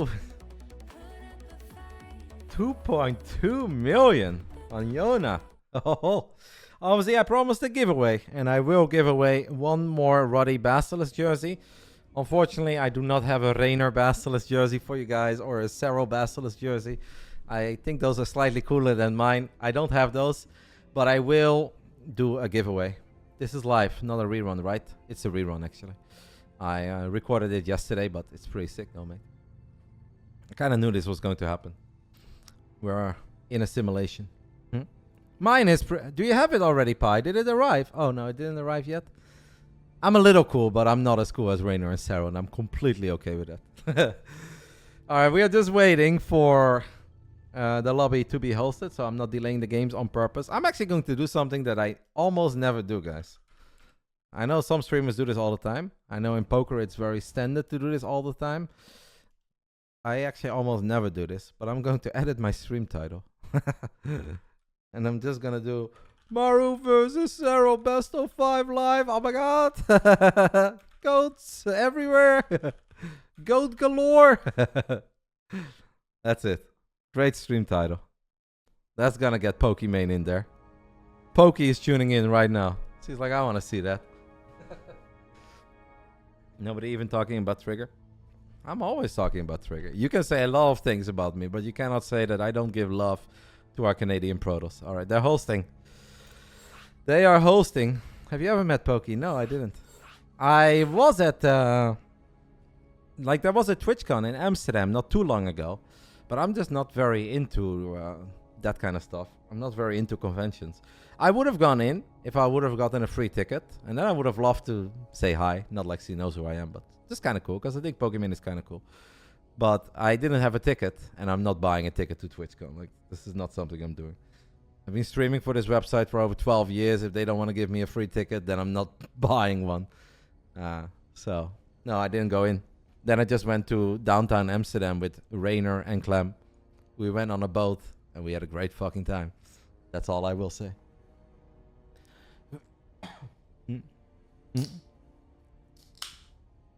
Oh! 2.2 million on Yona. Oh, obviously I promised a giveaway, and I will give away one more Roddy Basilisk jersey. Unfortunately, I do not have a Rainer Basilisk jersey for you guys, or a Serral Basilisk jersey. I think those are slightly cooler than mine. I don't have those, but I will do a giveaway. This is live, not a rerun, right? It's a rerun, actually. I recorded it yesterday, but it's pretty sick, though, mate. I kind of knew this was going to happen. We're in a simulation. Mine is... Do you have it already, Pi? Did it arrive? Oh, no, it didn't arrive yet. I'm a little cool, but I'm not as cool as Rainer and Sarah, and I'm completely okay with that. All right, we are just waiting for the lobby to be hosted, so I'm not delaying the games on purpose. I'm actually going to do something that I almost never do, guys. I know some streamers do this all the time. I know in poker it's very standard to do this all the time. I actually almost never do this, but I'm going to edit my stream title. And I'm just going to do Maru versus Serral best of 5 live. Oh my god. Goats everywhere. Goat galore. That's it. Great stream title. That's going to get Pokimane in there. Pokey is tuning in right now. She's like, I want to see that. Nobody even talking about Trigger? I'm always talking about Trigger. You can say a lot of things about me, but you cannot say that I don't give love to our Canadian Protoss. All right, they're hosting. They are hosting. Have you ever met Pokey? No, I didn't. I was at... there was a TwitchCon in Amsterdam not too long ago. But I'm just not very into that kind of stuff. I'm not very into conventions. I would have gone in if I would have gotten a free ticket. And then I would have loved to say hi. Not like she knows who I am, but just kind of cool. Because I think Pokemon is kind of cool. But I didn't have a ticket. And I'm not buying a ticket to TwitchCon. Like, this is not something I'm doing. I've been streaming for this website for over 12 years. If they don't want to give me a free ticket, then I'm not buying one. So, no, I didn't go in. Then I just went to downtown Amsterdam with Rainer and Clem. We went on a boat and we had a great fucking time. That's all I will say.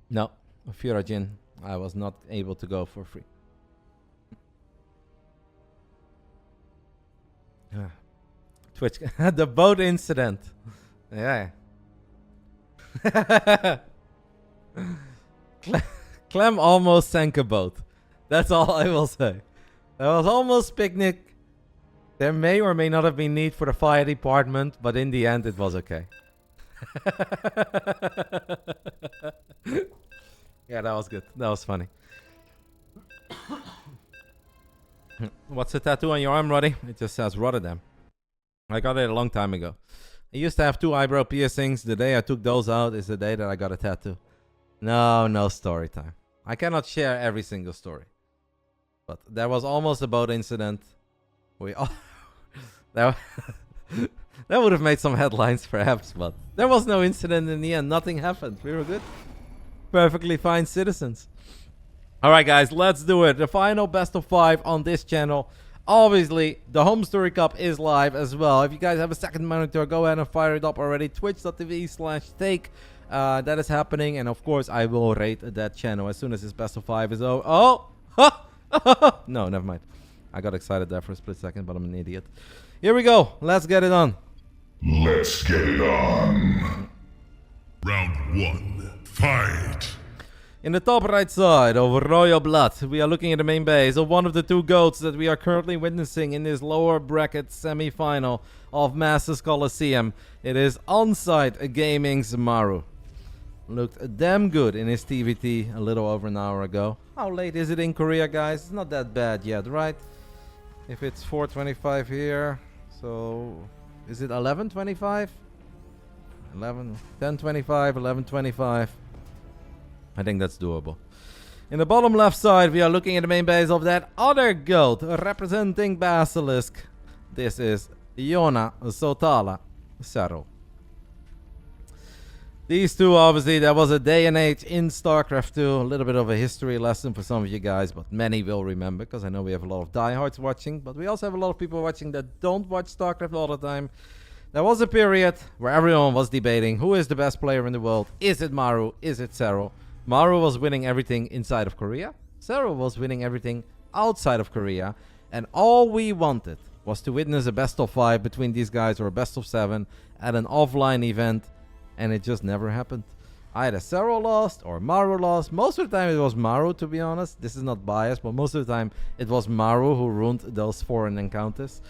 No, Furajin, I was not able to go for free. Twitch, the boat incident. Yeah. Clem almost sank a boat. That's all I will say. That was almost picnic. There may or may not have been need for the fire department, but in the end it was okay. Yeah, that was good. That was funny. What's the tattoo on your arm, Roddy? It just says Rotterdam. I got it a long time ago. I used to have 2 eyebrow piercings. The day I took those out is the day that I got a tattoo. No story time. I cannot share every single story. But there was almost a boat incident. That would have made some headlines perhaps, but there was no incident in the end. Nothing happened. We were good. Perfectly fine citizens. Alright guys, let's do it. The final best of 5 on this channel. Obviously, the Home Story Cup is live as well. If you guys have a second monitor, go ahead and fire it up already. Twitch.tv/take. That is happening, and of course I will rate that channel as soon as this best of 5 is over. Oh! No, never mind. I got excited there for a split second, but I'm an idiot. Here we go. Let's get it on. Let's get it on. Round 1. Fight. In the top right side of Royal Blood, we are looking at the main base of one of the 2 goats that we are currently witnessing in this lower bracket semi-final of Masters Coliseum. It is Onsite Gaming's Maru. Looked damn good in his TVT a little over an hour ago. How late is it in Korea, guys? It's not that bad yet, right? If it's 4:25 here, so is it 11:25? 10:25, 11:25. I think that's doable. In the bottom left side, we are looking at the main base of that other goat representing Basilisk. This is Yona Sotala Serral. These 2, obviously, there was a day and age in StarCraft 2. A little bit of a history lesson for some of you guys, but many will remember, because I know we have a lot of diehards watching, but we also have a lot of people watching that don't watch StarCraft all the time. There was a period where everyone was debating who is the best player in the world. Is it Maru? Is it Serral? Maru was winning everything inside of Korea. Serral was winning everything outside of Korea, and all we wanted was to witness a best of 5 between these guys or a best of 7 at an offline event, and it just never happened. Either Serral lost or Maru lost. Most of the time it was Maru, to be honest. This is not biased, but most of the time it was Maru who ruined those foreign encounters.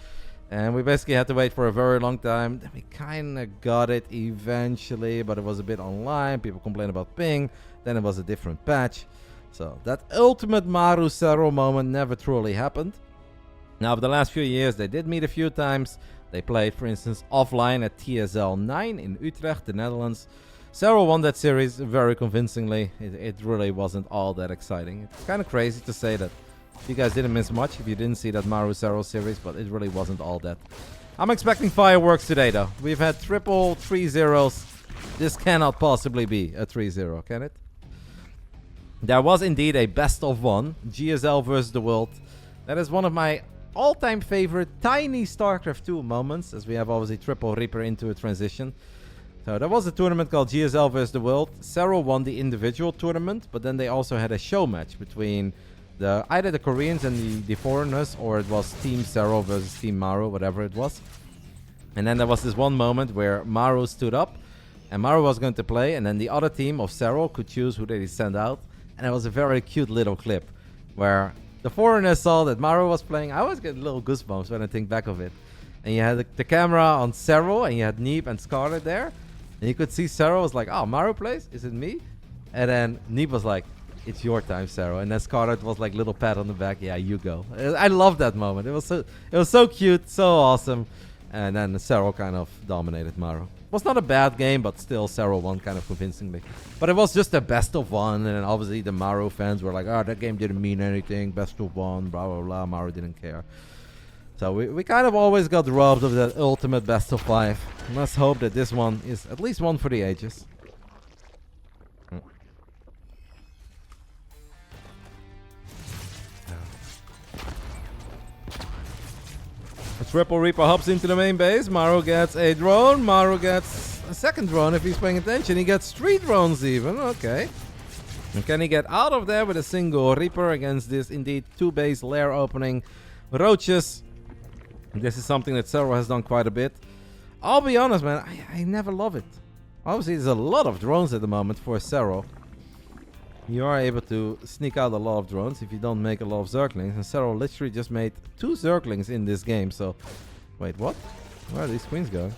And we basically had to wait for a very long time. Then we kind of got it eventually, but it was a bit online. People complained about ping. Then it was a different patch. So that ultimate Maru Serral moment never truly happened. Now, over the last few years, they did meet a few times. They played, for instance, offline at TSL 9 in Utrecht, the Netherlands. Serral won that series very convincingly. It really wasn't all that exciting. It's kind of crazy to say that you guys didn't miss much if you didn't see that Maru Serral series, but it really wasn't all that. I'm expecting fireworks today, though. We've had triple 3-0s. This cannot possibly be a 3-0, can it? There was indeed a best of 1, GSL versus the world. That is one of my all-time favorite tiny StarCraft 2 moments, as we have obviously triple Reaper into a transition. So there was a tournament called GSL vs. the World. Serral won the individual tournament, but then they also had a show match between either the Koreans and the foreigners, or it was Team Serral versus Team Maru, whatever it was. And then there was this one moment where Maru stood up, and Maru was going to play, and then the other team of Serral could choose who they send out. And it was a very cute little clip where the foreigners saw that Maru was playing. I always get little goosebumps when I think back of it. And you had the camera on Serral, and you had Neep and Scarlet there. And you could see Serral was like, oh, Maru plays? Is it me? And then Neep was like, it's your time, Serral. And then Scarlet was like, little pat on the back. Yeah, you go. I love that moment. It was so cute, so awesome. And then Serral kind of dominated Maru. It was not a bad game, but still Serral won kind of convincingly. But it was just a best of 1. And then obviously the Maru fans were like, oh, that game didn't mean anything. Best of 1, blah, blah, blah. Maru didn't care. So we kind of always got robbed of that ultimate best of 5. Let's hope that this one is at least one for the ages. A triple Reaper hops into the main base. Maru gets a drone. Maru gets a second drone if he's paying attention. He gets 3 drones even. Okay. And can he get out of there with a single Reaper against this indeed 2-base lair opening roaches? This is something that Serral has done quite a bit. I'll be honest, man, I never love it. Obviously, there's a lot of drones at the moment for Serral. You are able to sneak out a lot of drones if you don't make a lot of Zerglings. And Serral literally just made 2 Zerglings in this game. So, wait, what? Where are these queens going?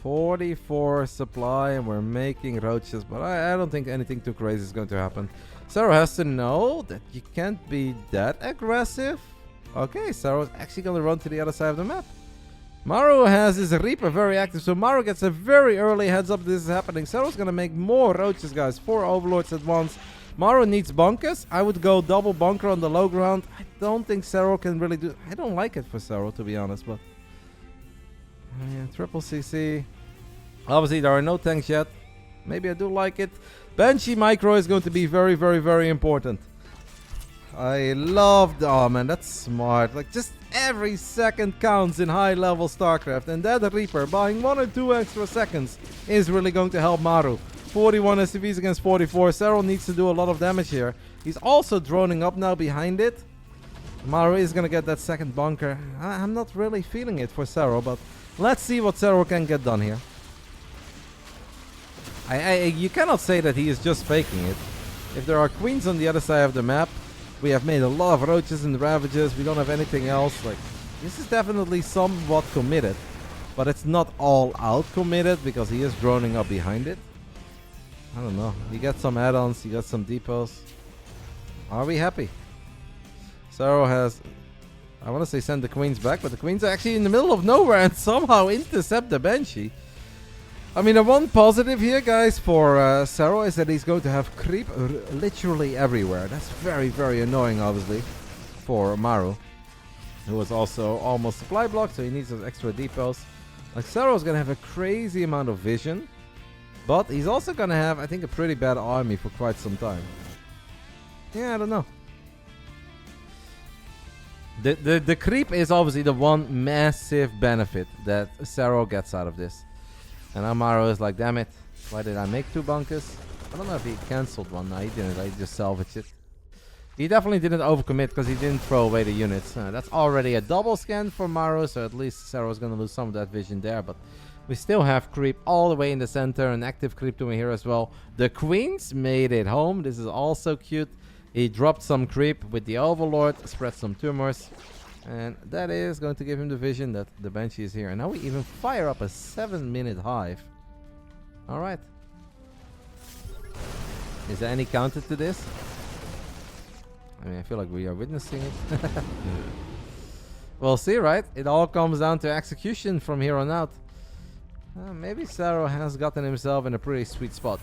44 supply, and we're making roaches. But I don't think anything too crazy is going to happen. Serral has to know that you can't be that aggressive. Okay, Serral's actually going to run to the other side of the map. Maru has his Reaper very active, so Maru gets a very early heads up this is happening. Serral's going to make more roaches, guys. 4 overlords at once. Maru needs bunkers. I would go double bunker on the low ground. I don't think Serral can really do... I don't like it for Serral, to be honest, but... yeah, triple CC. Obviously, there are no tanks yet. Maybe I do like it. Banshee micro is going to be very, very, very important. I love... oh, man, that's smart. Like, just every second counts in high-level StarCraft. And that Reaper, buying 1 or 2 extra seconds, is really going to help Maru. 41 SCVs against 44. Serral needs to do a lot of damage here. He's also droning up now behind it. Maru is going to get that second bunker. I'm not really feeling it for Serral, but let's see what Serral can get done here. You cannot say that he is just faking it. If there are queens on the other side of the map, we have made a lot of roaches and ravages. We don't have anything else. Like, this is definitely somewhat committed, but it's not all out committed because he is droning up behind it. I don't know. You get some add-ons. You got some depots. Are we happy? Serral has... I want to say send the queens back, but the queens are actually in the middle of nowhere and somehow intercept the Banshee. I mean, the one positive here, guys, for Serral is that he's going to have creep literally everywhere. That's very, very annoying, obviously, for Maru, who is also almost supply blocked, so he needs those extra depots. Like, Serral's going to have a crazy amount of vision, but he's also going to have, I think, a pretty bad army for quite some time. Yeah, I don't know. The creep is obviously the one massive benefit that Serral gets out of this. And Maru is like, damn it, why did I make 2 bunkers? I don't know if he cancelled one. No, he didn't. I just salvaged it. He definitely didn't overcommit because he didn't throw away the units. That's already a double scan for Maru, so at least Serral's going to lose some of that vision there. But we still have creep all the way in the center, an active creep doing here as well. The queens made it home. This is also cute. He dropped some creep with the Overlord, spread some tumors. And that is going to give him the vision that the Banshee is here. And now we even fire up a 7-minute hive. Alright. Is there any counter to this? I mean, I feel like we are witnessing it. We'll see, right? It all comes down to execution from here on out. Maybe Serral has gotten himself in a pretty sweet spot.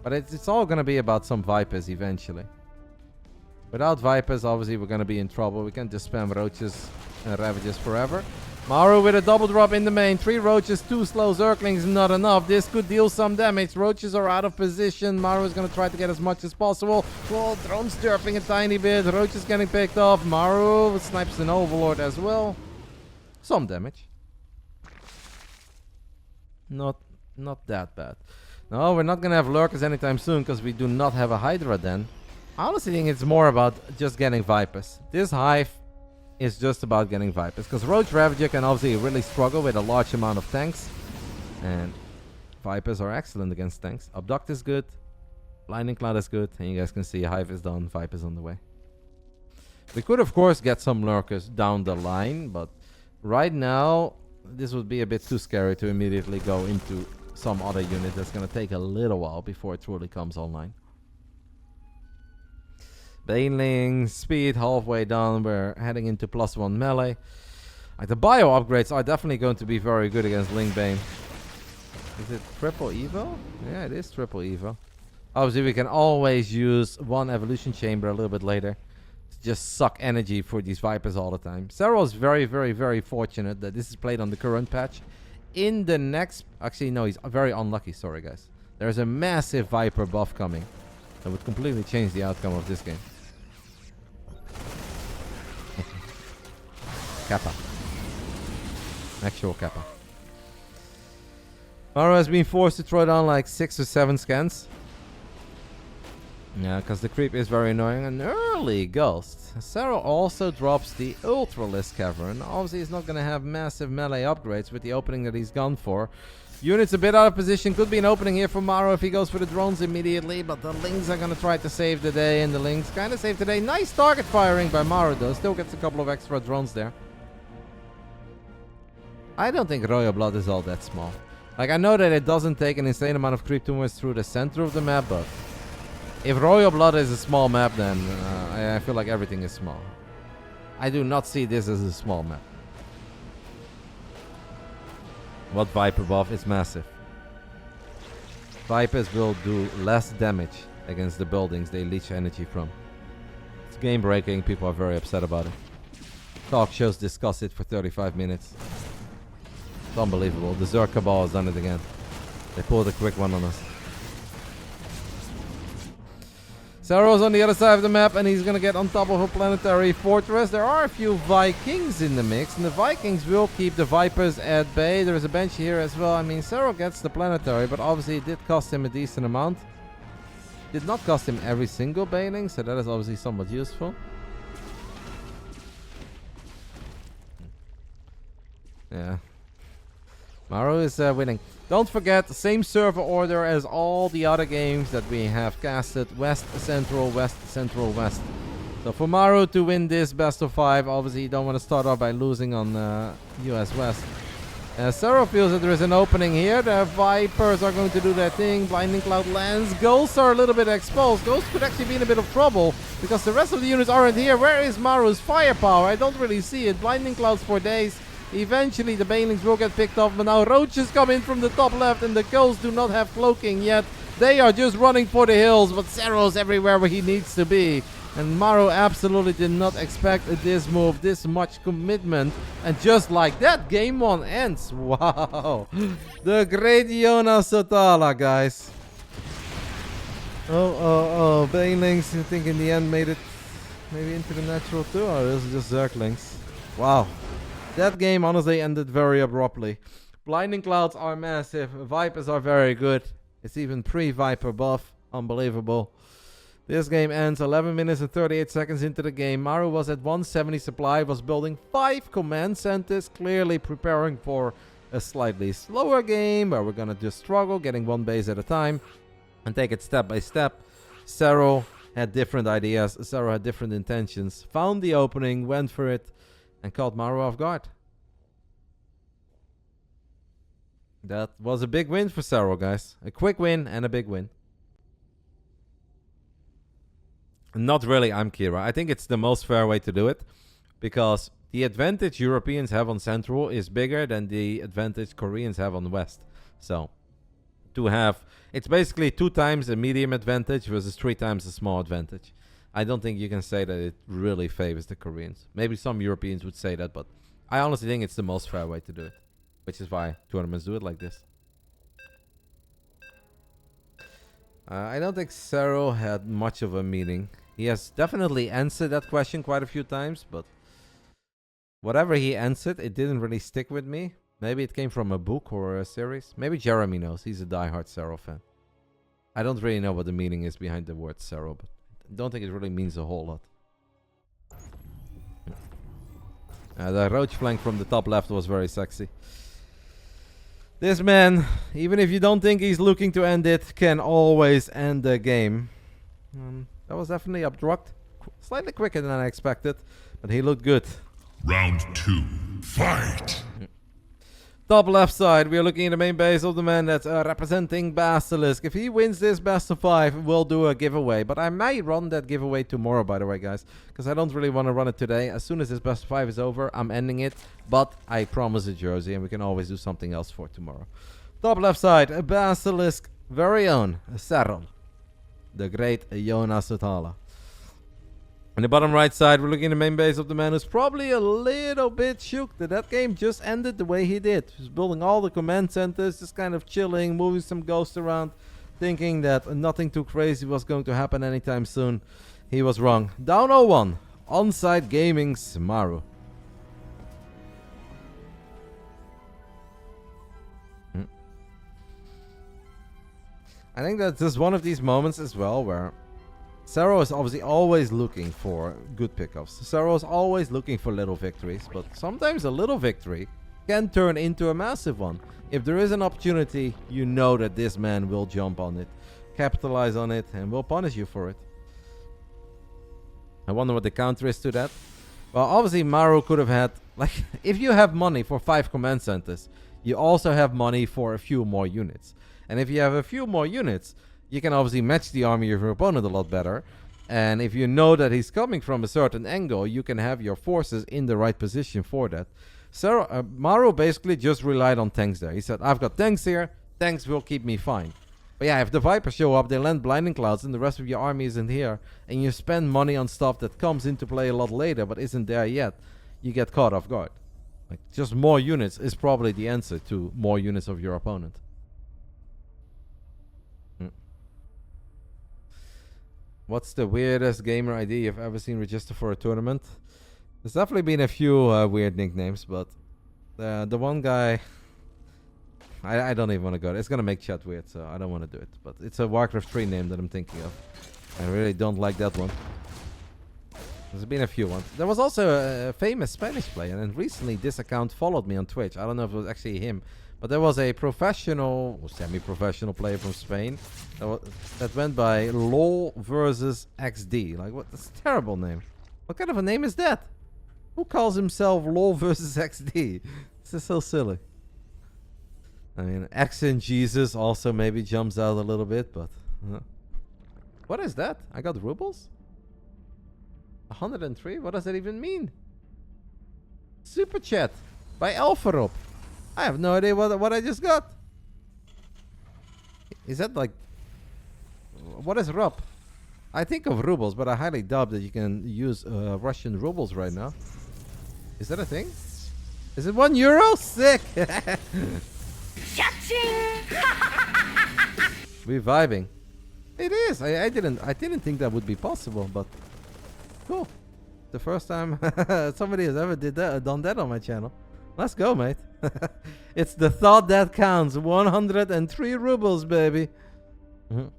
But it's all going to be about some Vipers eventually. Without Vipers, obviously, we're going to be in trouble. We can't just spam Roaches and Ravages forever. Maru with a double drop in the main. 3 Roaches, 2 slow Zerglings, not enough. This could deal some damage. Roaches are out of position. Maru is going to try to get as much as possible. Well, drone's derping a tiny bit. Roaches getting picked off. Maru snipes an Overlord as well. Some damage. Not that bad. No, we're not going to have Lurkers anytime soon because we do not have a Hydra then. I honestly think it's more about just getting Vipers. This hive is just about getting Vipers. Because Roach Ravager can obviously really struggle with a large amount of tanks. And Vipers are excellent against tanks. Abduct is good. Blinding Cloud is good. And you guys can see hive is done. Vipers on the way. We could of course get some Lurkers down the line. But right now, this would be a bit too scary to immediately go into some other unit. That's going to take a little while before it truly comes online. Baneling speed halfway down. We're heading into +1 melee. Like the bio upgrades are definitely going to be very good against Ling Bane. Is it triple evo? Yeah, it is triple evo. Obviously, we can always use one evolution chamber a little bit later to just suck energy for these Vipers all the time. Serral is very, very, very fortunate that this is played on the current patch. In the next... Actually, no, he's very unlucky. Sorry, guys. There's a massive Viper buff coming that would completely change the outcome of this game. Kappa. Actual Kappa. Maru has been forced to throw down like 6 or 7 scans. Yeah, because the creep is very annoying. An early Ghost. Serral also drops the Ultralisk Cavern. Obviously, he's not going to have massive melee upgrades with the opening that he's gone for. Units a bit out of position. Could be an opening here for Maru if he goes for the drones immediately. But the Lings are going to try to save the day. And the Lings kind of save the day. Nice target firing by Maru though. Still gets a couple of extra drones there. I don't think Royal Blood is all that small. Like, I know that it doesn't take an insane amount of creep tumors through the center of the map. But if Royal Blood is a small map, then I feel like everything is small. I do not see this as a small map. What Viper buff is massive. Vipers will do less damage against the buildings they leech energy from. It's game breaking. People are very upset about it. Talk shows discuss it for 35 minutes. It's unbelievable. The Zerg Cabal has done it again. They pulled a quick one on us. Serral's on the other side of the map and he's going to get on top of a planetary fortress. There are a few Vikings in the mix and the Vikings will keep the Vipers at bay. There is a bench here as well. I mean, Serral gets the planetary, but obviously it did cost him a decent amount. Did not cost him every single Baneling, so that is obviously somewhat useful. Yeah. Maru is winning. Don't forget, the same server order as all the other games that we have casted. West, Central, West, Central, West. So for Maru to win this best of 5, obviously you don't want to start off by losing on US West. Serral feels that there is an opening here. The Vipers are going to do their thing. Blinding Cloud lands. Ghosts are a little bit exposed. Ghosts could actually be in a bit of trouble because the rest of the units aren't here. Where is Maru's firepower? I don't really see it. Blinding Clouds for days. Eventually the Banelings will get picked off, but now Roaches come in from the top left and the Ghosts do not have cloaking yet. They are just running for the hills, but Serral's everywhere where he needs to be. And Maru absolutely did not expect this move, this much commitment. And just like that, game 1 ends. Wow. The great Yona Sotala, guys. Oh. Banelings, I think in the end made it maybe into the natural too. Or this is just Zerglings. Wow. That game honestly ended very abruptly. Blinding Clouds are massive. Vipers are very good. It's even pre-Viper buff. Unbelievable. This game ends 11 minutes and 38 seconds into the game. Maru was at 170 supply, was building 5 command centers, clearly preparing for a slightly slower game where we're gonna just struggle, getting one base at a time and take it step by step. Serral had different ideas. Serral had different intentions. Found the opening, went for it, and caught Maru off guard. That was a big win for Serral, guys. A quick win and a big win. Not really, I'm Kira. I think it's the most fair way to do it because the advantage Europeans have on Central is bigger than the advantage Koreans have on West. So, to have... It's basically 2 times the medium advantage versus 3 times the small advantage. I don't think you can say that it really favors the Koreans. Maybe some Europeans would say that, but I honestly think it's the most fair way to do it. Which is why tournaments do it like this. I don't think Serral had much of a meaning. He has definitely answered that question quite a few times, but whatever he answered, it didn't really stick with me. Maybe it came from a book or a series. Maybe Jeremy knows. He's a diehard Serral fan. I don't really know what the meaning is behind the word Serral, but I don't think it really means a whole lot. The roach flank from the top left was very sexy. This man, even if you don't think he's looking to end it, can always end the game. That was definitely abrupt. Slightly quicker than I expected, but he looked good. Round 2, fight! Top left side, we are looking at the main base of the man that's representing BASILISK. If he wins this best of 5, we'll do a giveaway. But I might run that giveaway tomorrow, by the way, guys. Because I don't really want to run it today. As soon as this best of 5 is over, I'm ending it. But I promise a jersey, and we can always do something else for tomorrow. Top left side, BASILISK very own Serral, the great Iona Sotala. On the bottom right side, we're looking at the main base of the man who's probably a little bit shook that that game just ended the way he did. He's building all the command centers, just kind of chilling, moving some ghosts around, thinking that nothing too crazy was going to happen anytime soon. He was wrong. Down 0-1. Onside Gaming's Maru. I think that's just one of these moments as well where Serral is obviously always looking for good pickups. Serral is always looking for little victories, but sometimes a little victory can turn into a massive one. If there is an opportunity, you know that this man will jump on it, capitalize on it, and will punish you for it. I wonder what the counter is to that. Well, obviously Maru could have had, like, if you have money for 5 command centers, you also have money for a few more units. And if you have a few more units, you can obviously match the army of your opponent a lot better. And if you know that he's coming from a certain angle, you can have your forces in the right position for that. So Maru basically just relied on tanks there. He said, I've got tanks here. Tanks will keep me fine. But yeah, if the Vipers show up, they land blinding clouds and the rest of your army isn't here, and you spend money on stuff that comes into play a lot later but isn't there yet, you get caught off guard. Like, just more units is probably the answer to more units of your opponent. What's the weirdest gamer ID you've ever seen register for a tournament? There's definitely been a few weird nicknames, but the one guy, I don't even want to go there. It's going to make chat weird, so I don't want to do it. But it's a Warcraft 3 name that I'm thinking of. I really don't like that one. There's been a few ones. There was also a famous Spanish player, and recently this account followed me on Twitch. I don't know if it was actually him, but there was a professional, or semi-professional player from Spain that went by LOL versus XD. Like, what? That's a terrible name. What kind of a name is that? Who calls himself LOL versus XD? This is so silly. I mean, X and Jesus also maybe jumps out a little bit, but... what is that? I got rubles? 103? What does that even mean? Super chat by Alpharop. I have no idea what I just got. Is that like... what is RUP? I think of rubles, but I highly doubt that you can use Russian rubles right now. Is that a thing? Is it €1? Sick! We're vibing. It is. I didn't think that would be possible, but cool. The first time somebody has ever done that on my channel. Let's go, mate. It's the thought that counts. 103 rubles, baby. Mhm.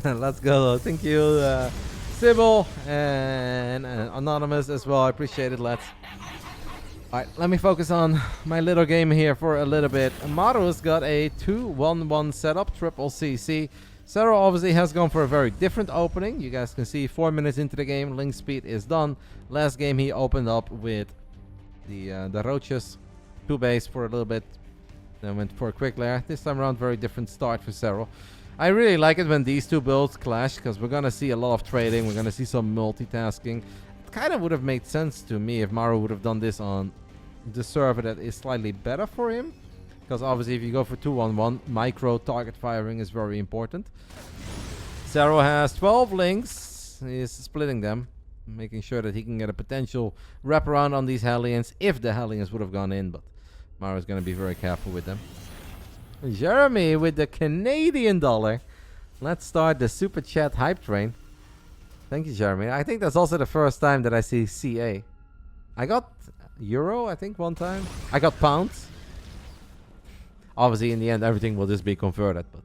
Let's go. Thank you, Sybil and Anonymous as well. I appreciate it, lads. Alright, let me focus on my little game here for a little bit. Maru's got a 2-1-1 setup, triple CC. Serral obviously has gone for a very different opening. You guys can see 4 minutes into the game, link speed is done. Last game he opened up with the Roaches, 2 base for a little bit, then went for a quick lair. This time around, very different start for Serral. I really like it when these two builds clash, because we're going to see a lot of trading, we're going to see some multitasking. It kind of would have made sense to me if Maru would have done this on the server that is slightly better for him. Because obviously if you go for 2-1-1, micro target firing is very important. Serral has 12 links. He is splitting them, making sure that he can get a potential wraparound on these Hellions if the Hellions would have gone in. But Maru is going to be very careful with them. Jeremy with the Canadian dollar. Let's start the super chat hype train. Thank you, Jeremy. I think that's also the first time that I see CA. I got euro, I think, one time. I got pounds. Obviously, in the end, everything will just be converted, but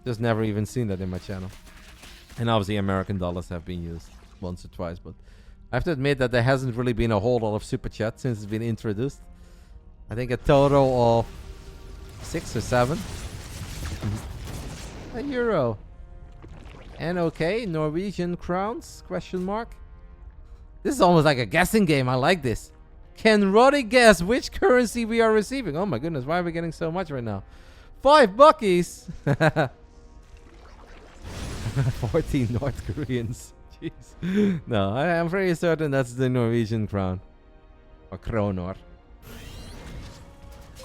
just never even seen that in my channel. And obviously, American dollars have been used once or twice, but I have to admit that there hasn't really been a whole lot of super chat since it's been introduced. I think a total of 6 or 7. A euro. NOK, Norwegian crowns, question mark. This is almost like a guessing game. I like this. Can Roddy guess which currency we are receiving? Oh my goodness, why are we getting so much right now? 5 buckies. 14 North Koreans. Jeez. No, I'm pretty certain that's the Norwegian crown. Or kronor.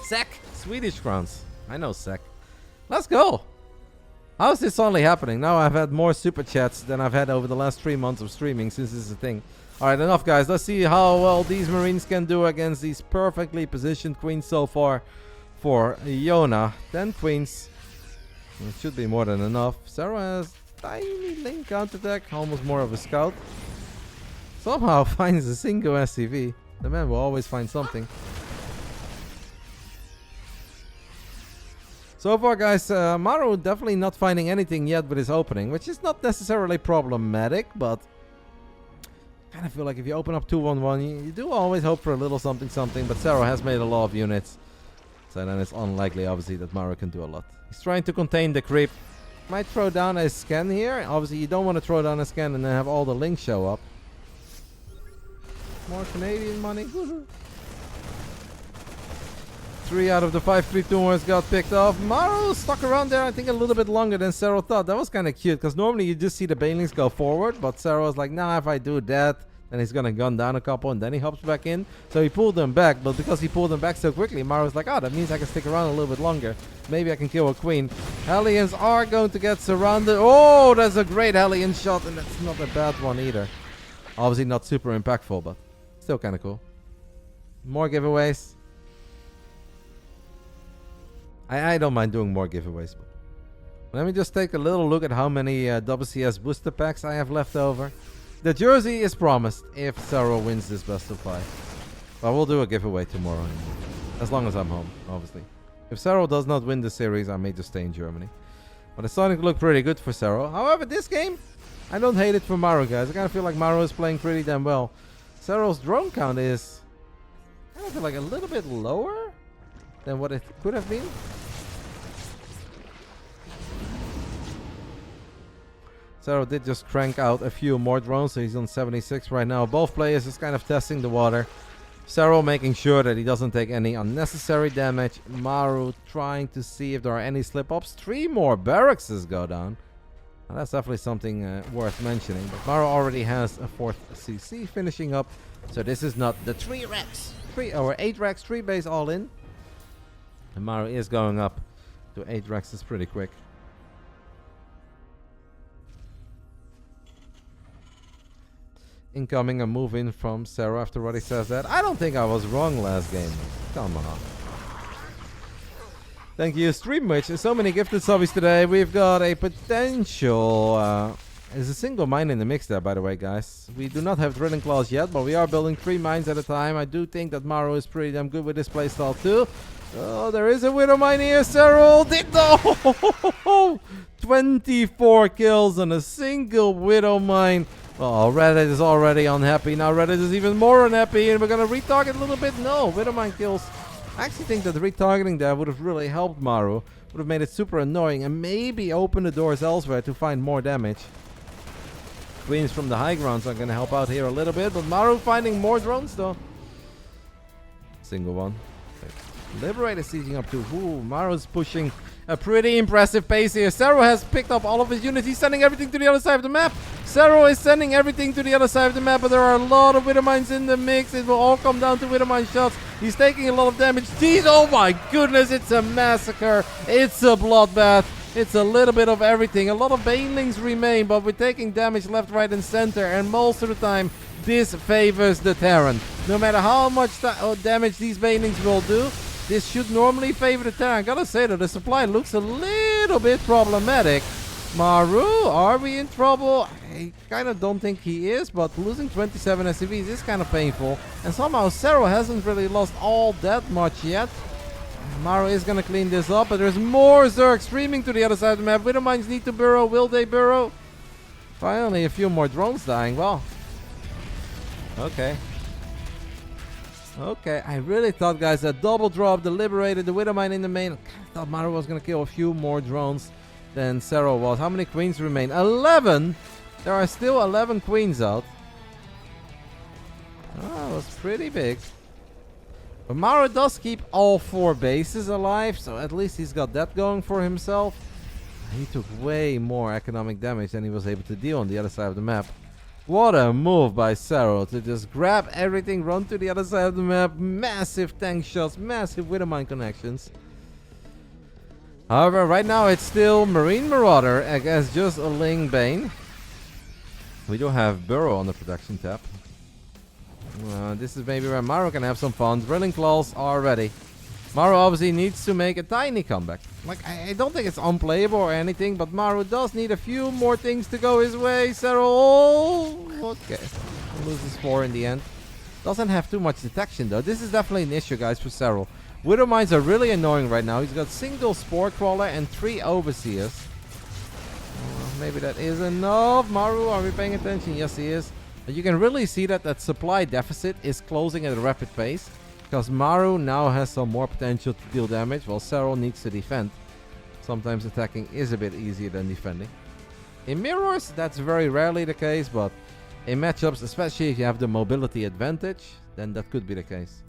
SEK. Swedish crowns. I know SEK. Let's go. How is this only happening? Now I've had more super chats than I've had over the last 3 months of streaming since this is a thing. Alright, enough guys. Let's see how well these Marines can do against these perfectly positioned queens so far for Yona. 10 queens. It should be more than enough. Serral has tiny link counterattack, almost more of a scout. Somehow finds a single SCV. The man will always find something. So far, guys, Maru definitely not finding anything yet with his opening, which is not necessarily problematic, but I kind of feel like if you open up 2-1-1, you do always hope for a little something, but Serral has made a lot of units, so then it's unlikely, obviously, that Maru can do a lot. He's trying to contain the creep. Might throw down a scan here. Obviously, you don't want to throw down a scan and then have all the links show up. More Canadian money. 3 out of the 5 creep tumors got picked off. Maru stuck around there, I think, a little bit longer than Serral thought. That was kind of cute, because normally you just see the banelings go forward, but Serral was like, nah, if I do that, then he's going to gun down a couple, and then he hops back in. So he pulled them back, but because he pulled them back so quickly, Maru was like, oh, that means I can stick around a little bit longer. Maybe I can kill a queen. Hellions are going to get surrounded. Oh, that's a great Hellion shot, and that's not a bad one either. Obviously not super impactful, but still kind of cool. More giveaways. I don't mind doing more giveaways. But let me just take a little look at how many WCS booster packs I have left over. The jersey is promised if Serral wins this best of 5. But we'll do a giveaway tomorrow. As long as I'm home, obviously. If Serral does not win the series, I may just stay in Germany. But it's starting to look pretty good for Serral. However, this game, I don't hate it for Maru, guys. I kind of feel like Maru is playing pretty damn well. Serral's drone count is, I kind of feel like a little bit lower than what it could have been. Serral did just crank out a few more drones, so he's on 76 right now. Both players is kind of testing the water. Serral making sure that he doesn't take any unnecessary damage. Maru trying to see if there are any slip-ups. 3 more barracks go down. Now that's definitely something worth mentioning. But Maru already has a 4th CC finishing up. So this is not the 3 racks. 8 racks, 3 base all in. And Maru is going up to 8 racks. Is pretty quick. Incoming a move in from Serral after Roddy says that. I don't think I was wrong last game. Come on. Thank you, Streamwitch. So many gifted subbies today. We've got a potential... there's a single mine in the mix there, by the way, guys. We do not have drilling claws yet, but we are building 3 mines at a time. I do think that Maru is pretty damn good with this playstyle too. Oh, there is a Widow Mine here. Serral did no. 24 kills on a single Widow Mine. Oh, Reddit is already unhappy. Now Reddit is even more unhappy. And we're going to retarget a little bit. No, Widow Mine kills. I actually think that retargeting there would have really helped Maru. Would have made it super annoying. And maybe open the doors elsewhere to find more damage. Queens from the high grounds are going to help out here a little bit. But Maru finding more drones though. Single one. Liberator sieging up to. Ooh, Maru's pushing a pretty impressive pace here. Serral has picked up all of his units. He's sending everything to the other side of the map. Serral is sending everything to the other side of the map, but there are a lot of Widow Mines in the mix. It will all come down to Widow Mine shots. He's taking a lot of damage. Jeez, oh my goodness, it's a massacre. It's a bloodbath. It's a little bit of everything. A lot of banelings remain, but we're taking damage left, right, and center. And most of the time, this favors the Terran. No matter how much damage these banelings will do, this should normally favor the Terran. I gotta say though, the supply looks a little bit problematic. Maru, are we in trouble? I kind of don't think he is, but losing 27 SCVs is kind of painful. And somehow Serral hasn't really lost all that much yet. Maru is gonna clean this up, but there's more Zerg streaming to the other side of the map. Widow Mines need to burrow. Will they burrow? Finally, a few more drones dying. Well, okay. Okay, I really thought, guys, that double drop, the Liberator, the Widow Mine in the main. I thought Maru was going to kill a few more drones than Serral was. How many queens remain? 11! There are still 11 queens out. Oh, that was pretty big. But Maru does keep all 4 bases alive, so at least he's got that going for himself. He took way more economic damage than he was able to deal on the other side of the map. What a move by Serral to just grab everything, run to the other side of the map. Massive tank shots, massive Widow Mine connections. However, right now it's still Marine Marauder against just a Ling Bane. We do have Burrow on the production tab. This is maybe where Maru can have some fun. Drilling Claws are ready. Maru obviously needs to make a tiny comeback. Like, I don't think it's unplayable or anything, but Maru does need a few more things to go his way. Serral, okay. Loses 4 in the end. Doesn't have too much detection though. This is definitely an issue, guys, for Serral. Widow Mines are really annoying right now. He's got single Spore Crawler and 3 Overseers. Maybe that is enough. Maru, are we paying attention? Yes, he is. But you can really see that that supply deficit is closing at a rapid pace. Because Maru now has some more potential to deal damage, while Serral needs to defend. Sometimes attacking is a bit easier than defending. In mirrors, that's very rarely the case, but in matchups, especially if you have the mobility advantage, then that could be the case.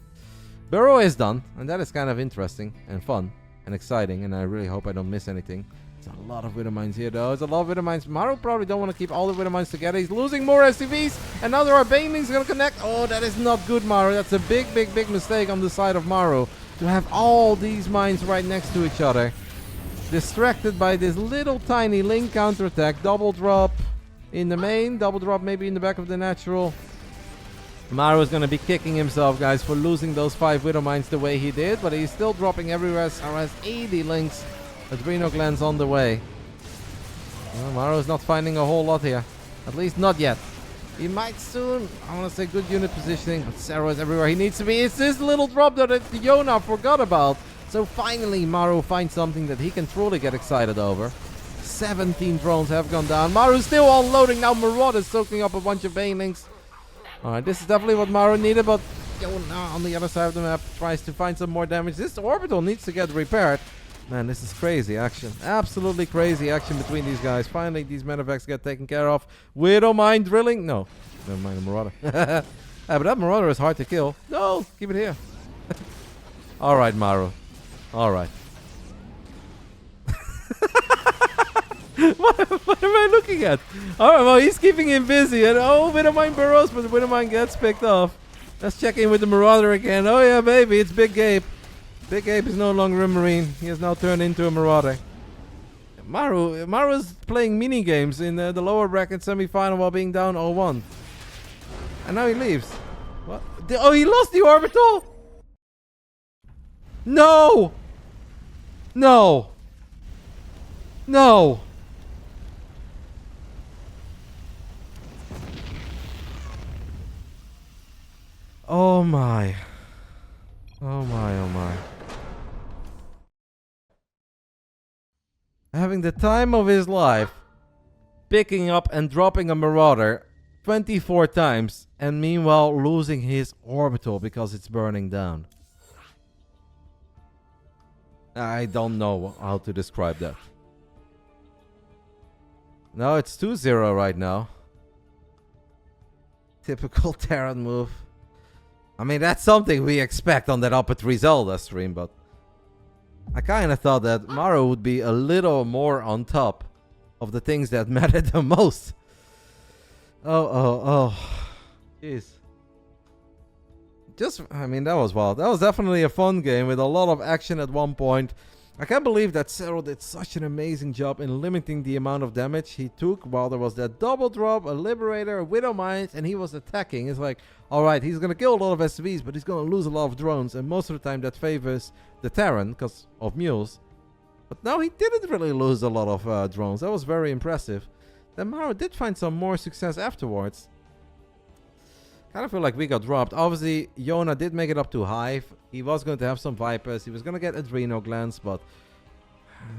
Burrow is done, and that is kind of interesting and fun and exciting, and I really hope I don't miss anything. There's a lot of Widow Mines here, though. There's a lot of Widow Mines. Maru probably don't want to keep all the Widow Mines together. He's losing more SCVs, and now there are Banelings going to connect. Oh, that is not good, Maru. That's a big, big, big mistake on the side of Maru to have all these mines right next to each other. Distracted by this little tiny Link counterattack. Double drop in the main. Double drop maybe in the back of the natural. Maru is going to be kicking himself, guys, for losing those 5 Widow Mines the way he did, but he's still dropping everywhere. Maru has 80 links. Adreno Glands on the way. Well, Maru is not finding a whole lot here. At least not yet. He might soon. I want to say good unit positioning, but Serral is everywhere he needs to be. It's this little drop that Yona forgot about. So finally Maru finds something that he can truly get excited over. 17 drones have gone down. Maru's still unloading. Now Marauder is soaking up a bunch of Banelings. Alright, this is definitely what Maru needed, but Yona on the other side of the map tries to find some more damage. This orbital needs to get repaired. Man, this is crazy action. Absolutely crazy action between these guys. Finally, these medevacs get taken care of. Widow Mine drilling. No, never mind the Marauder. But that Marauder is hard to kill. No, keep it here. Alright, Maru. Alright. what am I looking at? Alright, well, he's keeping him busy. And oh, Widow Mine burrows, but the Widow Mine gets picked off. Let's check in with the Marauder again. Oh yeah, baby, it's Big Gabe. Big Ape is no longer a Marine. He has now turned into a Marauder. Maru is playing mini games in the lower bracket semifinal while being down 0-1. And now he leaves. What? Oh, he lost the orbital? No! No! No! Oh my. Oh my, oh my. having the time of his life, picking up and dropping a Marauder 24 times, and meanwhile losing his orbital because it's burning down. I don't know how to describe that. No, it's 2-0 right now. Typical Terran move. I mean, that's something we expect on that Upper 3 Zelda stream, but I kind of thought that Maru would be a little more on top of the things that mattered the most. Oh. Jeez. I mean, that was wild. That was definitely a fun game with a lot of action at one point. I can't believe that Serral did such an amazing job in limiting the amount of damage he took while there was that double drop, a Liberator, a Widow Mines, and he was attacking. It's like, alright, he's going to kill a lot of SCVs, but he's going to lose a lot of drones, and most of the time that favors the Terran because of mules. But no, he didn't really lose a lot of drones. That was very impressive. Then Maru did find some more success afterwards. Kind of feel like we got dropped. Obviously, Yona did make it up to Hive. He was going to have some Vipers. He was going to get Adrenal Glands, but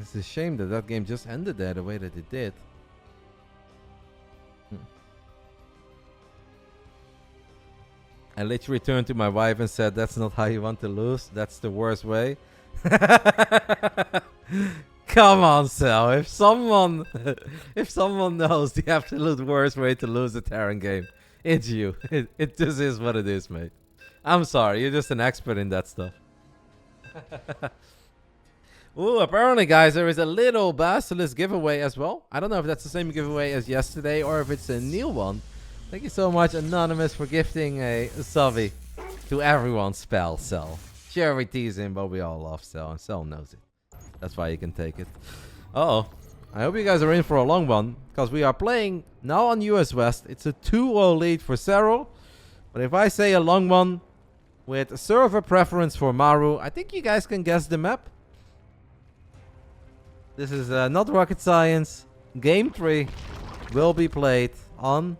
it's a shame that that game just ended there the way that it did. I literally turned to my wife and said, "That's not how you want to lose. That's the worst way." Come on, Sal. If someone knows the absolute worst way to lose a Terran game, it's you. It just is what it is, mate. I'm sorry. You're just an expert in that stuff. Ooh, apparently, guys, there is a little Basilisk giveaway as well. I don't know if that's the same giveaway as yesterday or if it's a new one. Thank you so much, Anonymous, for gifting a subby to everyone's spell, Cell. Sure, we tease him, but we all love Cell, and Cell knows it. That's why you can take it. Uh-oh. I hope you guys are in for a long one, because we are playing now on US West. It's a 2-0 lead for Serral. But if I say a long one with a server preference for Maru, I think you guys can guess the map. This is not rocket science. Game 3 will be played on ...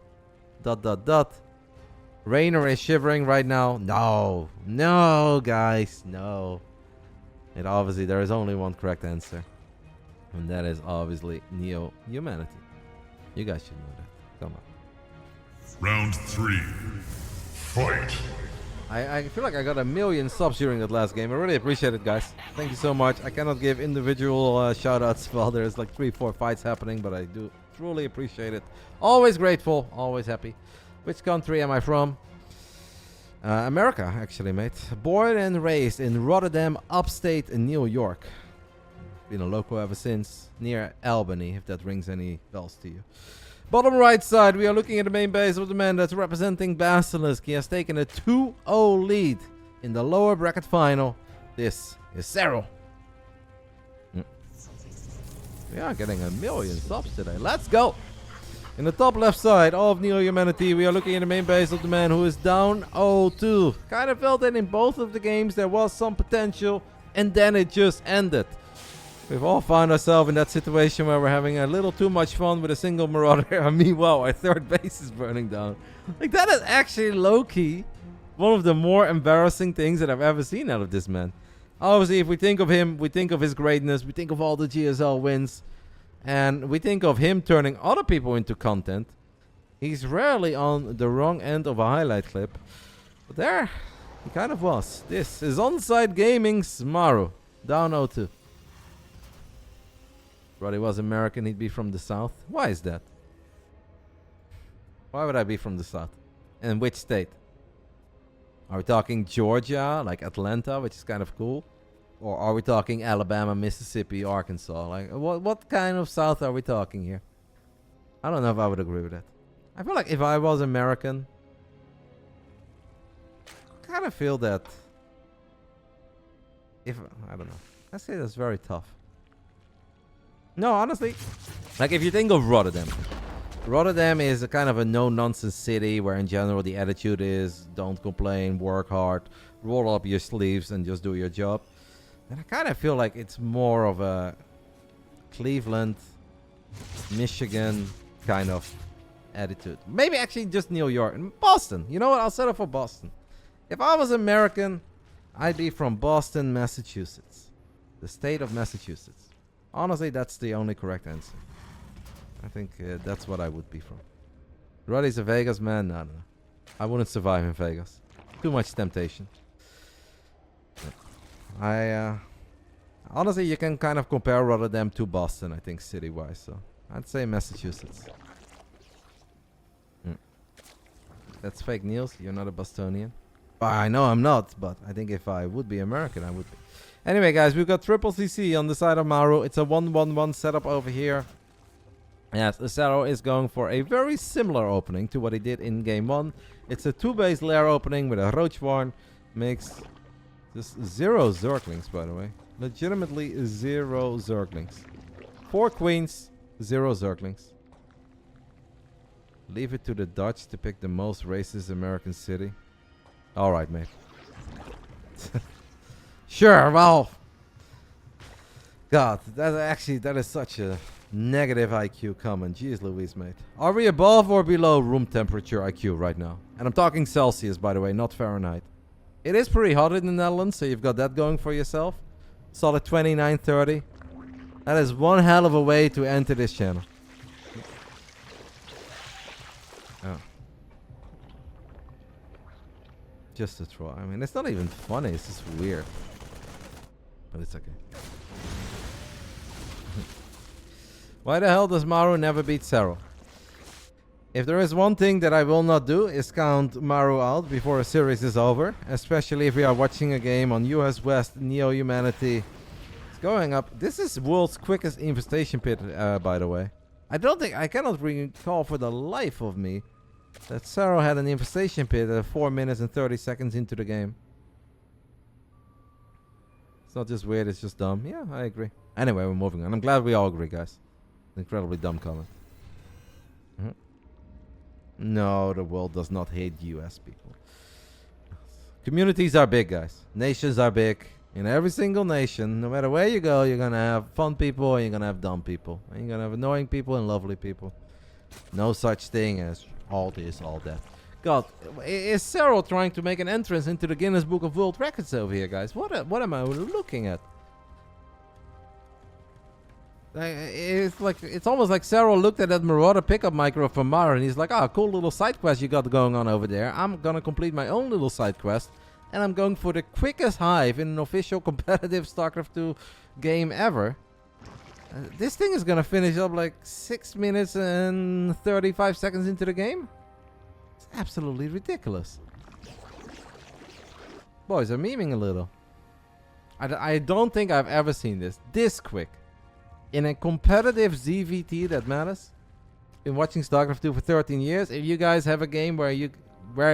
Rainer is shivering right now. No, guys, no. And obviously there is only one correct answer. And that is obviously Neo-Humanity. You guys should know that. Come on. Round 3. Fight. I feel like I got 1 million subs during that last game. I really appreciate it, guys. Thank you so much. I cannot give individual shout-outs while there's like 3-4 fights happening, but I do truly appreciate it. Always grateful. Always happy. Which country am I from? America, actually, mate. Born and raised in Rotterdam, upstate in New York. Been a local ever since, near Albany, if that rings any bells to you. Bottom right side, we are looking at the main base of the man that's representing Basilisk. He has taken a 2-0 lead in the lower bracket final. This is Serral. We are getting 1 million subs today. Let's go! In the top left side of Neo-Humanity, we are looking at the main base of the man who is down 0-2. Kind of felt that in both of the games there was some potential, and then it just ended. We've all found ourselves in that situation where we're having a little too much fun with a single Marauder, and meanwhile our third base is burning down. Like, that is actually low-key one of the more embarrassing things that I've ever seen out of this man. Obviously, if we think of him, we think of his greatness, we think of all the GSL wins, and we think of him turning other people into content. He's rarely on the wrong end of a highlight clip. But there, he kind of was. This is Onside Gaming's Maru. Down 0-2. Brody was American, he'd be from the South. Why is that? Why would I be from the South? And which state? Are we talking Georgia, like Atlanta, which is kind of cool? Or are we talking Alabama, Mississippi, Arkansas? Like, what kind of South are we talking here? I don't know if I would agree with that. I feel like if I was American, I kind of feel that I don't know. I say that's very tough. No, honestly, like if you think of Rotterdam. Rotterdam is a kind of a no-nonsense city where in general the attitude is don't complain, work hard, roll up your sleeves and just do your job. And I kind of feel like it's more of a Cleveland, Michigan kind of attitude. Maybe actually just New York and Boston. You know what? I'll settle for Boston. If I was American, I'd be from Boston, Massachusetts. The state of Massachusetts. Honestly, that's the only correct answer. I think that's what I would be from. Roddy's a Vegas man? No. I wouldn't survive in Vegas. Too much temptation. Honestly, you can kind of compare Rotterdam to Boston, I think, city-wise. So I'd say Massachusetts. That's fake news. You're not a Bostonian. I know I'm not, but I think if I would be American, I would be. Anyway, guys, we've got triple CC on the side of Maru. It's a 1-1-1 setup over here. Yes, Serral is going for a very similar opening to what he did in game 1. It's a 2-base lair opening with a Roach Warren. Makes just 0 Zerglings, by the way. Legitimately 0 Zerglings. 4 queens, 0 Zerglings. Leave it to the Dutch to pick the most racist American city. Alright, mate. Sure, well. God, that is such a negative IQ comment. Jeez Louise, mate. Are we above or below room temperature IQ right now? And I'm talking Celsius, by the way, not Fahrenheit. It is pretty hot in the Netherlands, so you've got that going for yourself. Solid 29, 30. That is one hell of a way to enter this channel. Oh. Just a try. I mean, it's not even funny. It's just weird. But it's okay. Why the hell does Maru never beat Serral? If there is one thing that I will not do is count Maru out before a series is over. Especially if we are watching a game on US West Neo-Humanity. It's going up. This is world's quickest infestation pit, by the way. I cannot recall for the life of me that Serral had an infestation pit at 4 minutes and 30 seconds into the game. It's not just weird, it's just dumb. Yeah, I agree. Anyway, we're moving on. I'm glad we all agree, guys. Incredibly dumb comment. No, the world does not hate US people. Communities are big, guys. Nations are big. In every single nation, no matter where you go, you're gonna have fun people and you're gonna have dumb people. And you're gonna have annoying people and lovely people. No such thing as all this, all that. God, is Serral trying to make an entrance into the Guinness Book of World Records over here, guys? What am I looking at? It's almost like Serral looked at that Marauder pickup micro from Maru and he's like, ah, cool little side quest you got going on over there. I'm gonna complete my own little side quest. And I'm going for the quickest hive in an official competitive StarCraft 2 game ever. This thing is gonna finish up like 6 minutes and 35 seconds into the game. It's absolutely ridiculous. Boys are memeing a little. I don't think I've ever seen this quick. In a competitive ZVT that matters. Been watching StarCraft 2 for 13 years. If you guys have a game where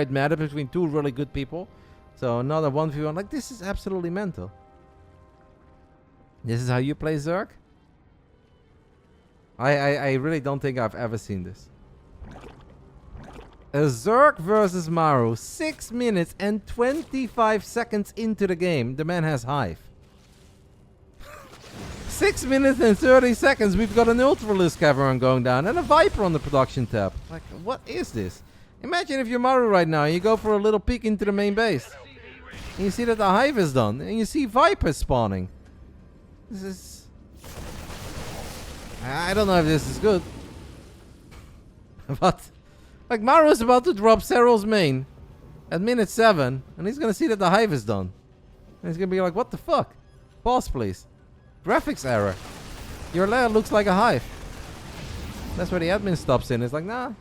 it matters between 2 really good people. So another 1v1, like this is absolutely mental. This is how you play Zerg? I really don't think I've ever seen this. A Zerg versus Maru, 6 minutes and 25 seconds into the game. The man has hive. 6 minutes and 30 seconds, we've got an Ultralisk Cavern going down and a Viper on the production tab. Like, what is this? Imagine if you're Maru right now and you go for a little peek into the main base. And you see that the hive is done. And you see Vipers spawning. This is... I don't know if this is good. But... like, Maru is about to drop Serral's main. At minute 7. And he's gonna see that the hive is done. And he's gonna be like, what the fuck? Pause, please. Graphics error. Your lair looks like a hive. That's where the admin stops in. It's like, nah.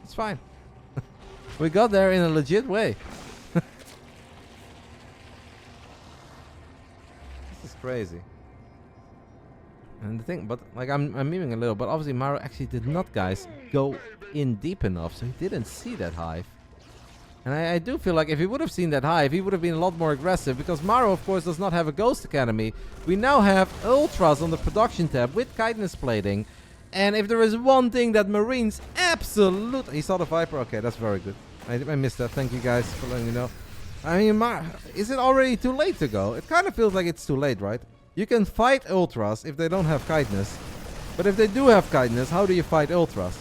It's fine. We got there in a legit way. This is crazy. And the thing, but like I'm memeing a little, but obviously Maru actually did not, guys, go in deep enough, so he didn't see that hive. And I do feel like if he would have seen that hive, he would have been a lot more aggressive, because Maru, of course, does not have a Ghost Academy. We now have Ultras on the production tab with Kindness plating. And if there is one thing that Marines absolutely... He saw the Viper? Okay, that's very good. I missed that. Thank you guys for letting me know. I mean, is it already too late to go? It kind of feels like it's too late, right? You can fight Ultras if they don't have Kindness. But if they do have Kindness, how do you fight Ultras?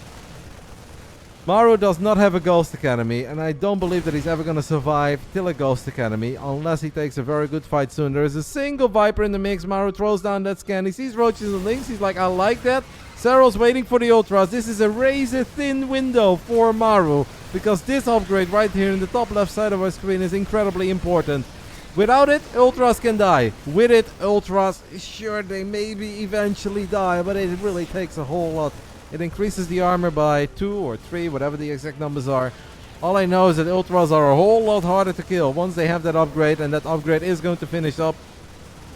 Maru does not have a Ghost Academy, and I don't believe that he's ever going to survive till a Ghost Academy, unless he takes a very good fight soon. There is a single Viper in the mix. Maru throws down that scan. He sees roaches and links. He's like, I like that. Serral's waiting for the Ultras. This is a razor-thin window for Maru, because this upgrade right here in the top left side of our screen is incredibly important. Without it, Ultras can die. With it, Ultras, sure, they maybe eventually die, but it really takes a whole lot. It increases the armor by 2 or 3, whatever the exact numbers are. All I know is that Ultras are a whole lot harder to kill once they have that upgrade, and that upgrade is going to finish up.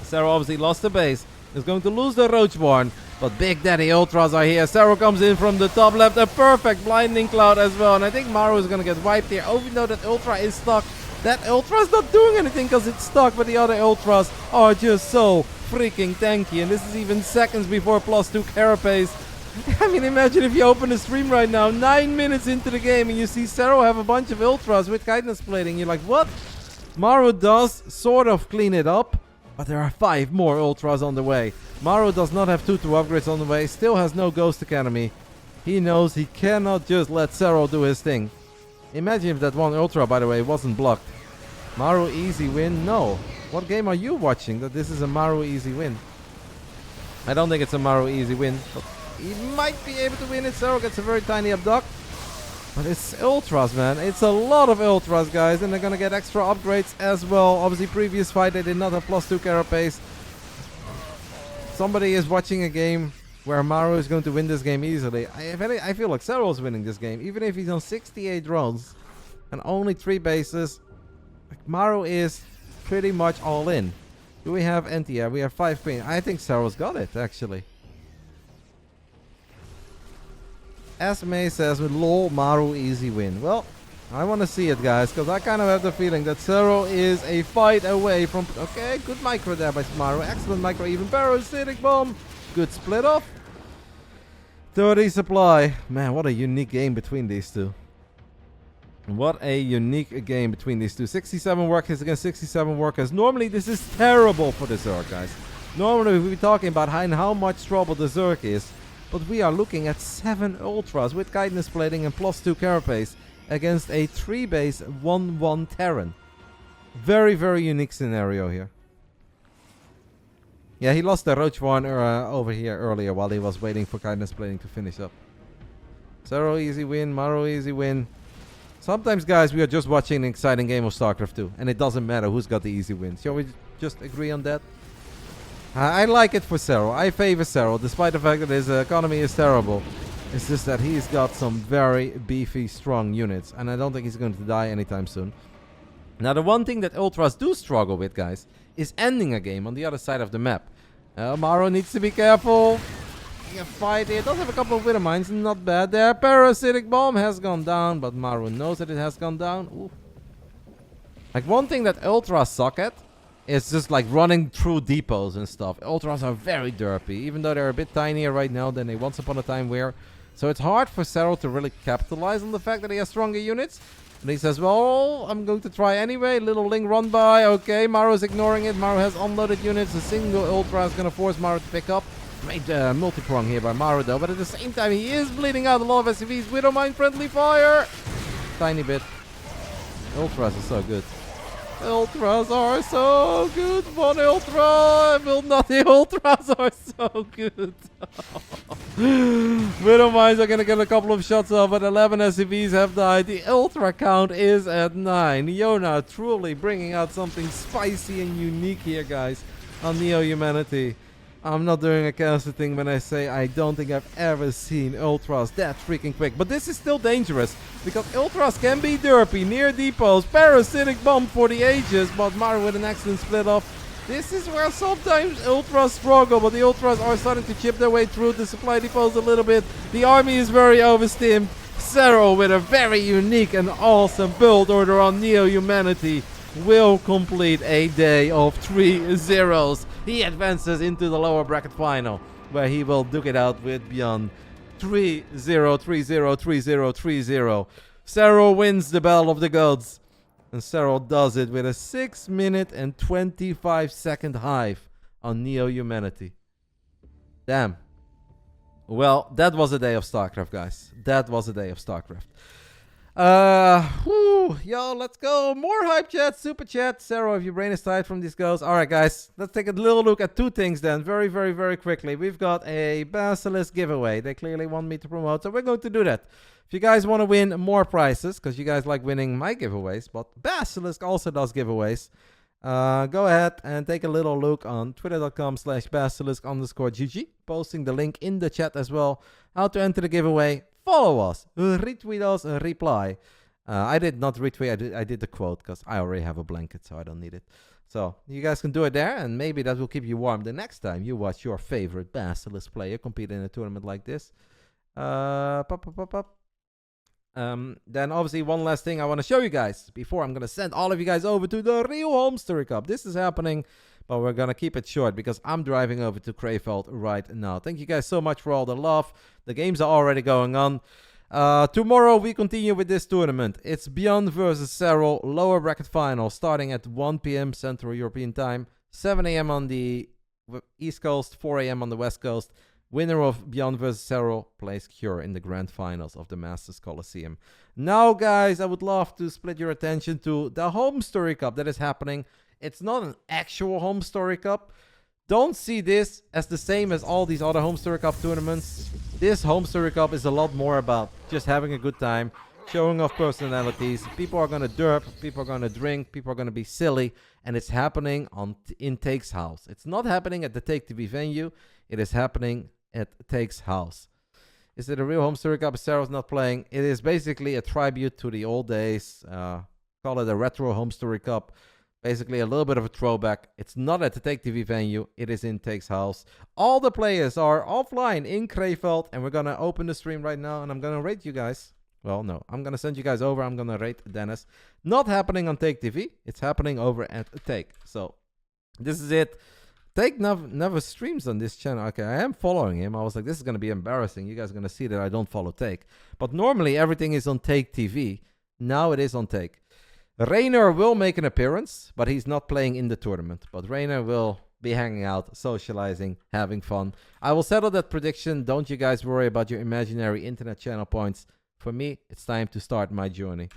Serral obviously lost the base. Is going to lose the Roachborn, but Big Daddy Ultras are here. Serral comes in from the top left, a perfect blinding cloud as well, and I think Maru is going to get wiped here. Even though that Ultra is stuck, that Ultra's not doing anything because it's stuck, but the other Ultras are just so freaking tanky, and this is even seconds before +2 carapace. I mean, imagine if you open the stream right now, 9 minutes into the game, and you see Serral have a bunch of Ultras with guidance plating. You're like, what? Maru does sort of clean it up, but there are 5 more Ultras on the way. Maru does not have 2 upgrades on the way, still has no Ghost Academy. He knows he cannot just let Serral do his thing. Imagine if that one Ultra, by the way, wasn't blocked. Maru easy win? No. What game are you watching that this is a Maru easy win? I don't think it's a Maru easy win, but he might be able to win it. Serral gets a very tiny abduct. But it's Ultras, man. It's a lot of Ultras, guys. And they're going to get extra upgrades as well. Obviously, previous fight, they did not have +2 carapace. Somebody is watching a game where Maru is going to win this game easily. I feel like Serral is winning this game. Even if he's on 68 drones and only 3 bases. Like, Maru is pretty much all in. Do we have anti-air? We have 5 green. I think Serral's got it, actually. As May says, with lol, Maru easy win. Well, I want to see it, guys, because I kind of have the feeling that Serral is a fight away from... Okay, good micro there by Maru. Excellent micro, even parasitic bomb. Good split off. 30 supply. Man, what a unique game between these two. What a unique game between these two. 67 workers against 67 workers. Normally, this is terrible for the Zerg, guys. Normally, we'll be talking about how much trouble the Zerg is. But we are looking at 7 Ultras with guidance plating and +2 carapace against a 3-base 1-1 Terran. Very, very unique scenario here. Yeah, he lost the Roachborn over here earlier while he was waiting for guidance plating to finish up. Serral easy win, Maru easy win. Sometimes, guys, we are just watching an exciting game of StarCraft 2, and it doesn't matter who's got the easy win. Shall we just agree on that? I like it for Serral. I favor Serral, despite the fact that his economy is terrible. It's just that he's got some very beefy, strong units, and I don't think he's going to die anytime soon. Now, the one thing that Ultras do struggle with, guys, is ending a game on the other side of the map. Maru needs to be careful. A fight here. Does have a couple of Wither Mines, not bad there. Parasitic Bomb has gone down, but Maru knows that it has gone down. Ooh. Like, one thing that Ultras suck at is just like running through depots and stuff. Ultras are very derpy, even though they're a bit tinier right now than they once upon a time were. So it's hard for Serral to really capitalize on the fact that he has stronger units. And he says, well, I'm going to try anyway. Little Ling run by. Okay, Maru is ignoring it. Maru has unloaded units. A single Ultra is going to force Maru to pick up. Made multi-prong here by Maru though, but at the same time he is bleeding out a lot of SCVs. Widow Mine friendly fire! Tiny bit. Ultras are so good. Ultras are so good. One Ultra! Will not the Ultras are so good. Widow Mines are gonna get a couple of shots off, but 11 SCVs have died. The Ultra count is at 9. Yona truly bringing out something spicy and unique here, guys, on Neo Humanity. I'm not doing a caster thing when I say I don't think I've ever seen Ultras that freaking quick. But this is still dangerous, because Ultras can be derpy near depots. Parasitic Bomb for the ages, but Maru with an excellent split off. This is where sometimes Ultras struggle, but the Ultras are starting to chip their way through the supply depots a little bit. The army is very overstimmed. Serral with a very unique and awesome build order on Neo Humanity will complete a day of 3 zeros. He advances into the lower bracket final, where he will duke it out with Beyond. 3-0, 3-0, 3-0, 3-0. Serral wins the Battle of the Gods. And Serral does it with a 6-minute and 25-second hive on Neo Humanity. Damn. Well, that was a day of StarCraft, guys. That was a day of StarCraft. Yo, let's go. More hype chat, super chat. Serral, if your brain is tired from these goals. All right, guys, let's take a little look at two things then, very, very, very quickly. We've got a Basilisk giveaway. They clearly want me to promote, so we're going to do that. If you guys want to win more prizes, because you guys like winning my giveaways, but Basilisk also does giveaways, go ahead and take a little look on twitter.com/basilisk_gg, posting the link in the chat as well, how to enter the giveaway. Follow us, retweet us, and reply. I did not retweet, I did the quote, because I already have a blanket, so I don't need it. So you guys can do it there, and maybe that will keep you warm the next time you watch your favorite Basilisk player compete in a tournament like this. Then obviously one last thing I want to show you guys before I'm going to send all of you guys over to the real home story cup. This is happening, but we're going to keep it short because I'm driving over to Krefeld right now. Thank you guys so much for all the love. The games are already going on. Tomorrow we continue with this tournament. It's Beyond versus Serral lower bracket final starting at 1 p.m. Central European time, 7 a.m. on the East Coast, 4 a.m. on the West Coast. Winner of Beyond vs. Serral plays Cure in the grand finals of the Masters Coliseum. Now, guys, I would love to split your attention to the Home Story Cup that is happening. It's not an actual Home Story Cup. Don't see this as the same as all these other Home Story Cup tournaments. This Home Story Cup is a lot more about just having a good time, showing off personalities. People are going to derp, people are going to drink, people are going to be silly, and it's happening in Take's house. It's not happening at the Take TV venue. It is happening at Take's house. Is it a real Home Story Cup? Serral's not playing. It is basically a tribute to the old days. Call it a retro Home Story Cup. Basically a little bit of a throwback. It's not at the Take TV venue. It is in Take's house. All the players are offline in Krefeld, and we're going to open the stream right now, and I'm going to rate you guys. Well, no, I'm going to send you guys over. I'm going to rate Dennis. Not happening on Take TV. It's happening over at Take. So this is it. Take never streams on this channel. Okay, I am following him. I was like, this is going to be embarrassing. You guys are going to see that I don't follow Take. But normally everything is on Take TV. Now it is on Take. Rainer will make an appearance, but he's not playing in the tournament. But Rainer will be hanging out, socializing, having fun. I will settle that prediction. Don't you guys worry about your imaginary internet channel points. For me, it's time to start my journey.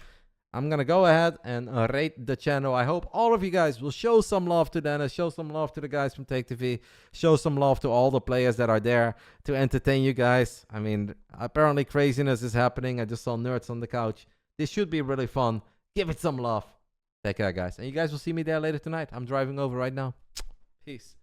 I'm going to go ahead and rate the channel. I hope all of you guys will show some love to Dennis, show some love to the guys from Take TV, show some love to all the players that are there to entertain you guys. I mean, apparently craziness is happening. I just saw nerds on the couch. This should be really fun. Give it some love. Take care, guys. And you guys will see me there later tonight. I'm driving over right now. Peace.